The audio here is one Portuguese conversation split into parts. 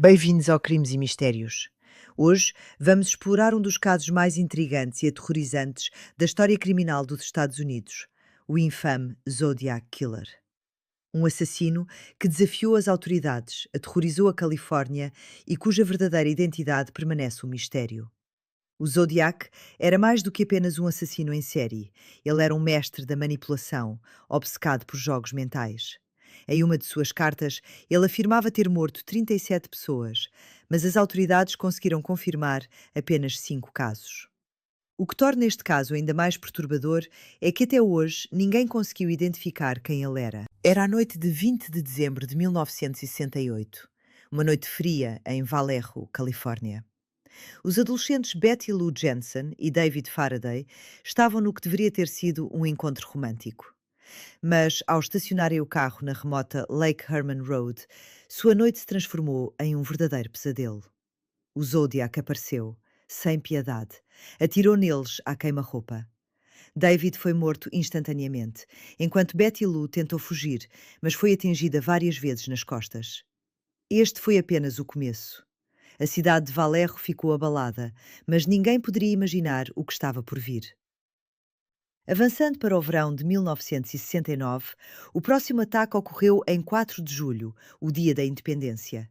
Bem-vindos ao Crimes e Mistérios. Hoje vamos explorar um dos casos mais intrigantes e aterrorizantes da história criminal dos Estados Unidos, o infame Zodiac Killer. Um assassino que desafiou as autoridades, aterrorizou a Califórnia e cuja verdadeira identidade permanece um mistério. O Zodiac era mais do que apenas um assassino em série. Ele era um mestre da manipulação, obcecado por jogos mentais. Em uma de suas cartas, ele afirmava ter morto 37 pessoas, mas as autoridades conseguiram confirmar apenas 5 casos. O que torna este caso ainda mais perturbador é que até hoje ninguém conseguiu identificar quem ele era. Era a noite de 20 de dezembro de 1968, uma noite fria em Vallejo, Califórnia. Os adolescentes Betty Lou Jensen e David Faraday estavam no que deveria ter sido um encontro romântico. Mas, ao estacionarem o carro na remota Lake Herman Road, sua noite se transformou em um verdadeiro pesadelo. O Zodiac apareceu, sem piedade, atirou neles à queima-roupa. David foi morto instantaneamente, enquanto Betty Lou tentou fugir, mas foi atingida várias vezes nas costas. Este foi apenas o começo. A cidade de Vallejo ficou abalada, mas ninguém poderia imaginar o que estava por vir. Avançando para o verão de 1969, o próximo ataque ocorreu em 4 de julho, o Dia da Independência.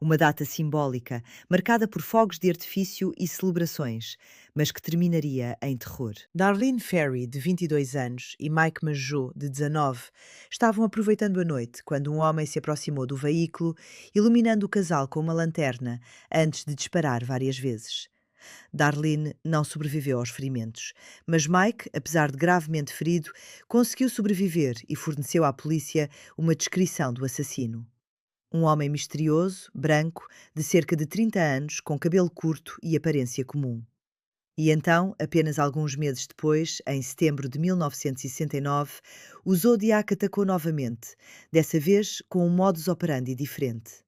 Uma data simbólica, marcada por fogos de artifício e celebrações, mas que terminaria em terror. Darlene Ferry, de 22 anos, e Mike Mageau, de 19, estavam aproveitando a noite quando um homem se aproximou do veículo, iluminando o casal com uma lanterna, antes de disparar várias vezes. Darlene não sobreviveu aos ferimentos, mas Mike, apesar de gravemente ferido, conseguiu sobreviver e forneceu à polícia uma descrição do assassino. Um homem misterioso, branco, de cerca de 30 anos, com cabelo curto e aparência comum. E então, apenas alguns meses depois, em setembro de 1969, o Zodiac atacou novamente, dessa vez com um modus operandi diferente.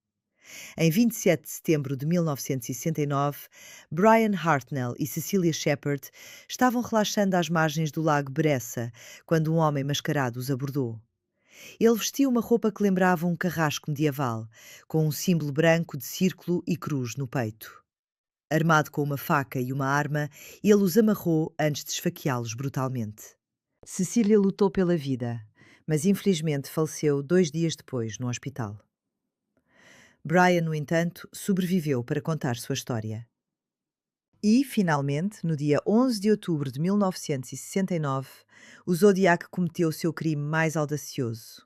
Em 27 de setembro de 1969, Brian Hartnell e Cecilia Shepard estavam relaxando às margens do lago Bressa quando um homem mascarado os abordou. Ele vestia uma roupa que lembrava um carrasco medieval, com um símbolo branco de círculo e cruz no peito. Armado com uma faca e uma arma, ele os amarrou antes de esfaqueá-los brutalmente. Cecília lutou pela vida, mas infelizmente faleceu 2 dias depois no hospital. Brian, no entanto, sobreviveu para contar sua história. E, finalmente, no dia 11 de outubro de 1969, o Zodiac cometeu o seu crime mais audacioso.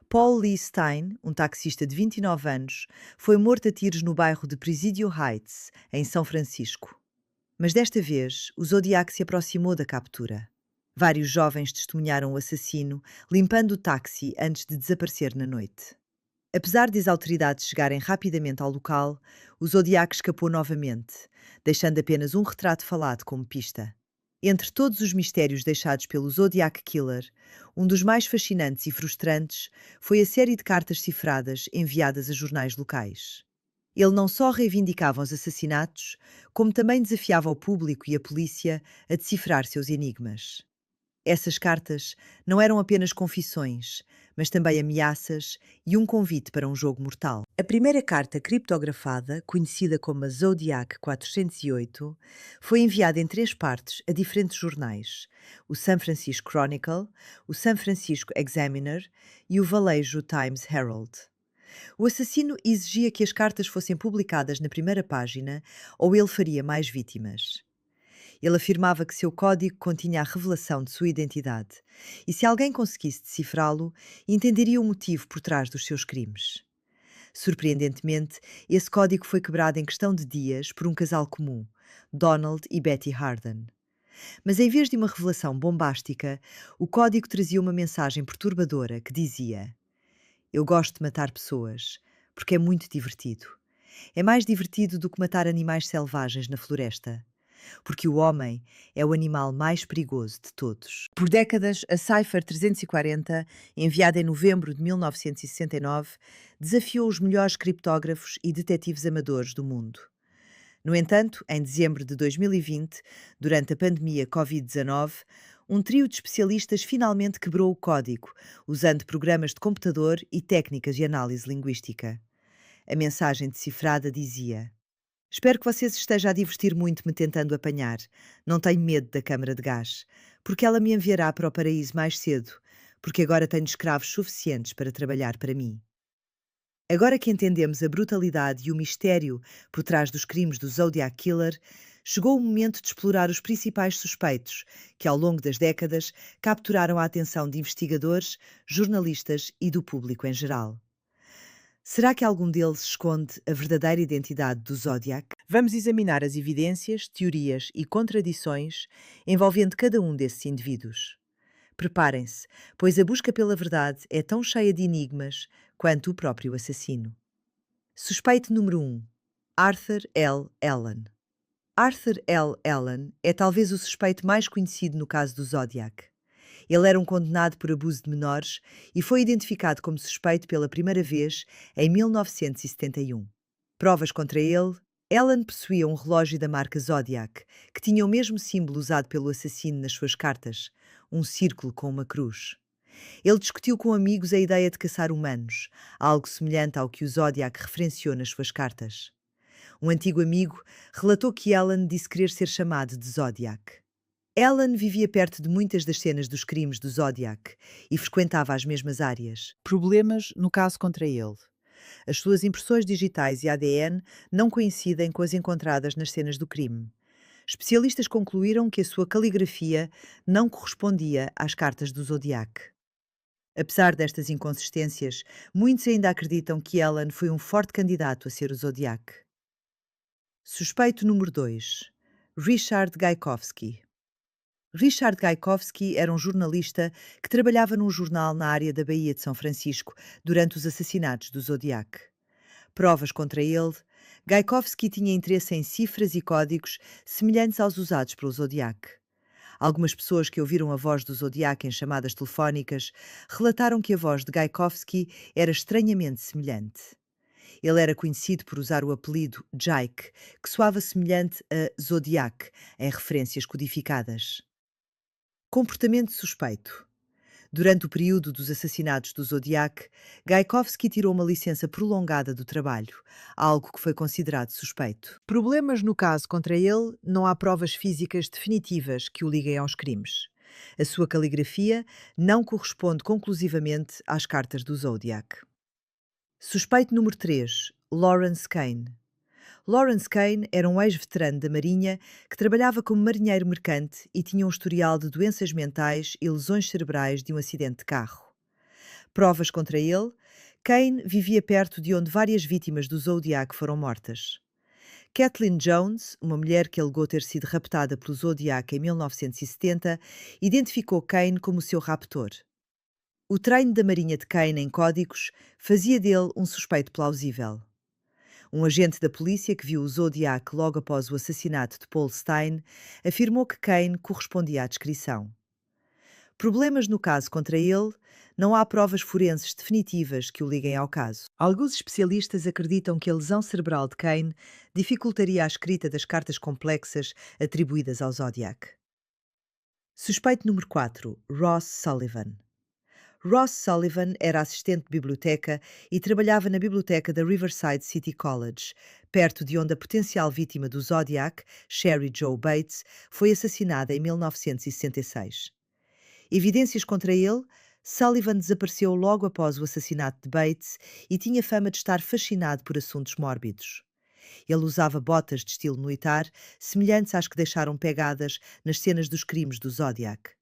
Paul Lee Stein, um taxista de 29 anos, foi morto a tiros no bairro de Presidio Heights, em São Francisco. Mas desta vez, o Zodiac se aproximou da captura. Vários jovens testemunharam o assassino, limpando o táxi antes de desaparecer na noite. Apesar de as autoridades chegarem rapidamente ao local, o Zodiac escapou novamente, deixando apenas um retrato falado como pista. Entre todos os mistérios deixados pelo Zodiac Killer, um dos mais fascinantes e frustrantes foi a série de cartas cifradas enviadas a jornais locais. Ele não só reivindicava os assassinatos, como também desafiava o público e a polícia a decifrar seus enigmas. Essas cartas não eram apenas confissões, mas também ameaças e um convite para um jogo mortal. A primeira carta criptografada, conhecida como a Zodiac 408, foi enviada em 3 partes a diferentes jornais: o San Francisco Chronicle, o San Francisco Examiner e o Vallejo Times Herald. O assassino exigia que as cartas fossem publicadas na primeira página ou ele faria mais vítimas. Ele afirmava que seu código continha a revelação de sua identidade e, se alguém conseguisse decifrá-lo, entenderia o motivo por trás dos seus crimes. Surpreendentemente, esse código foi quebrado em questão de dias por um casal comum, Donald e Betty Harden. Mas em vez de uma revelação bombástica, o código trazia uma mensagem perturbadora que dizia: "Eu gosto de matar pessoas, porque é muito divertido. É mais divertido do que matar animais selvagens na floresta. Porque o homem é o animal mais perigoso de todos." Por décadas, a Cypher 340, enviada em novembro de 1969, desafiou os melhores criptógrafos e detetives amadores do mundo. No entanto, em dezembro de 2020, durante a pandemia Covid-19, um trio de especialistas finalmente quebrou o código, usando programas de computador e técnicas de análise linguística. A mensagem decifrada dizia: Espero que você se esteja a divertir muito me tentando apanhar. Não tenho medo da câmara de gás, porque ela me enviará para o paraíso mais cedo, porque agora tenho escravos suficientes para trabalhar para mim. Agora que entendemos a brutalidade e o mistério por trás dos crimes do Zodiac Killer, chegou o momento de explorar os principais suspeitos que, ao longo das décadas, capturaram a atenção de investigadores, jornalistas e do público em geral. Será que algum deles esconde a verdadeira identidade do Zodiac? Vamos examinar as evidências, teorias e contradições envolvendo cada um desses indivíduos. Preparem-se, pois a busca pela verdade é tão cheia de enigmas quanto o próprio assassino. Suspeito número 1. Arthur L. Allen. Arthur L. Allen é talvez o suspeito mais conhecido no caso do Zodiac. Ele era um condenado por abuso de menores e foi identificado como suspeito pela primeira vez em 1971. Provas contra ele: Allen possuía um relógio da marca Zodiac, que tinha o mesmo símbolo usado pelo assassino nas suas cartas, um círculo com uma cruz. Ele discutiu com amigos a ideia de caçar humanos, algo semelhante ao que o Zodiac referenciou nas suas cartas. Um antigo amigo relatou que Allen disse querer ser chamado de Zodiac. Allen vivia perto de muitas das cenas dos crimes do Zodiac e frequentava as mesmas áreas. Problemas no caso contra ele. As suas impressões digitais e ADN não coincidem com as encontradas nas cenas do crime. Especialistas concluíram que a sua caligrafia não correspondia às cartas do Zodiac. Apesar destas inconsistências, muitos ainda acreditam que Allen foi um forte candidato a ser o Zodiac. Suspeito número 2. Richard Gajkowski. Richard Gajkowski era um jornalista que trabalhava num jornal na área da Baía de São Francisco durante os assassinatos do Zodiac. Provas contra ele: Gajkowski tinha interesse em cifras e códigos semelhantes aos usados pelo Zodiac. Algumas pessoas que ouviram a voz do Zodiac em chamadas telefónicas relataram que a voz de Gajkowski era estranhamente semelhante. Ele era conhecido por usar o apelido Jake, que soava semelhante a Zodiac, em referências codificadas. Comportamento suspeito. Durante o período dos assassinatos do Zodiac, Gajkowski tirou uma licença prolongada do trabalho, algo que foi considerado suspeito. Problemas no caso contra ele: não há provas físicas definitivas que o liguem aos crimes. A sua caligrafia não corresponde conclusivamente às cartas do Zodiac. Suspeito número 3. Lawrence Kane. Lawrence Kane era um ex-veterano da Marinha que trabalhava como marinheiro mercante e tinha um historial de doenças mentais e lesões cerebrais de um acidente de carro. Provas contra ele: Kane vivia perto de onde várias vítimas do Zodiac foram mortas. Kathleen Jones, uma mulher que alegou ter sido raptada pelo Zodiac em 1970, identificou Kane como seu raptor. O treino da Marinha de Kane em códigos fazia dele um suspeito plausível. Um agente da polícia que viu o Zodiac logo após o assassinato de Paul Stein afirmou que Kane correspondia à descrição. Problemas no caso contra ele: não há provas forenses definitivas que o liguem ao caso. Alguns especialistas acreditam que a lesão cerebral de Kane dificultaria a escrita das cartas complexas atribuídas ao Zodiac. Suspeito número 4. Ross Sullivan. Ross Sullivan era assistente de biblioteca e trabalhava na biblioteca da Riverside City College, perto de onde a potencial vítima do Zodiac, Sherry Joe Bates, foi assassinada em 1966. Evidências contra ele: Sullivan desapareceu logo após o assassinato de Bates e tinha fama de estar fascinado por assuntos mórbidos. Ele usava botas de estilo militar, semelhantes às que deixaram pegadas nas cenas dos crimes do Zodiac.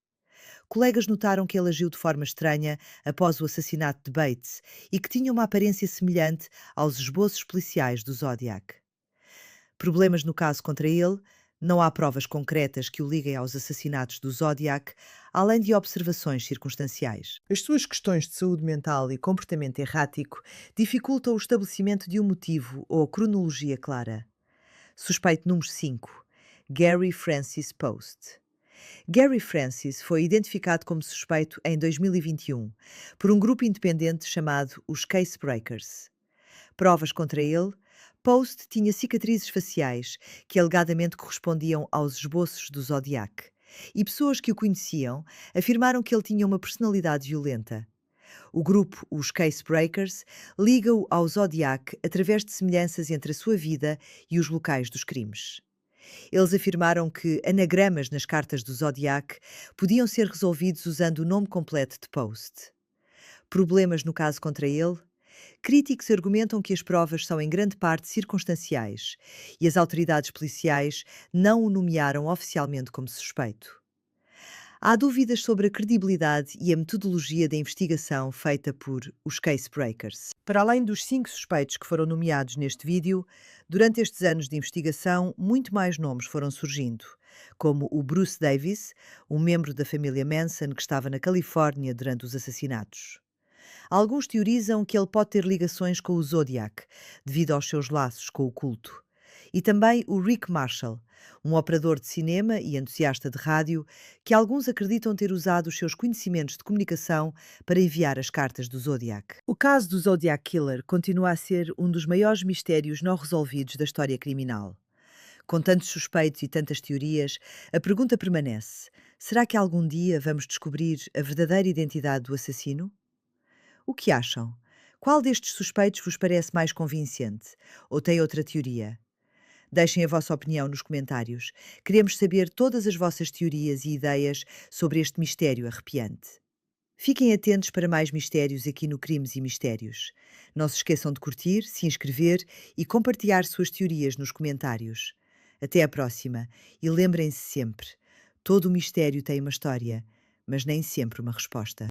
Colegas notaram que ele agiu de forma estranha após o assassinato de Bates e que tinha uma aparência semelhante aos esboços policiais do Zodiac. Problemas no caso contra ele: não há provas concretas que o liguem aos assassinatos do Zodiac, além de observações circunstanciais. As suas questões de saúde mental e comportamento errático dificultam o estabelecimento de um motivo ou cronologia clara. Suspeito número 5. Gary Francis Post. Gary Francis foi identificado como suspeito em 2021 por um grupo independente chamado os Case Breakers. Provas contra ele: Post tinha cicatrizes faciais que alegadamente correspondiam aos esboços do Zodiac, e pessoas que o conheciam afirmaram que ele tinha uma personalidade violenta. O grupo, os Case Breakers, liga-o ao Zodiac através de semelhanças entre a sua vida e os locais dos crimes. Eles afirmaram que anagramas nas cartas do Zodiac podiam ser resolvidos usando o nome completo de Post. Problemas no caso contra ele? Críticos argumentam que as provas são em grande parte circunstanciais e as autoridades policiais não o nomearam oficialmente como suspeito. Há dúvidas sobre a credibilidade e a metodologia da investigação feita por os Case Breakers. Para além dos 5 suspeitos que foram nomeados neste vídeo, durante estes anos de investigação, muito mais nomes foram surgindo, como o Bruce Davis, um membro da família Manson que estava na Califórnia durante os assassinatos. Alguns teorizam que ele pode ter ligações com o Zodiac, devido aos seus laços com o culto. E também o Rick Marshall, um operador de cinema e entusiasta de rádio, que alguns acreditam ter usado os seus conhecimentos de comunicação para enviar as cartas do Zodiac. O caso do Zodiac Killer continua a ser um dos maiores mistérios não resolvidos da história criminal. Com tantos suspeitos e tantas teorias, a pergunta permanece: será que algum dia vamos descobrir a verdadeira identidade do assassino? O que acham? Qual destes suspeitos vos parece mais convincente? Ou tem outra teoria? Deixem a vossa opinião nos comentários. Queremos saber todas as vossas teorias e ideias sobre este mistério arrepiante. Fiquem atentos para mais mistérios aqui no Crimes e Mistérios. Não se esqueçam de curtir, se inscrever e compartilhar suas teorias nos comentários. Até à próxima e lembrem-se sempre: todo o mistério tem uma história, mas nem sempre uma resposta.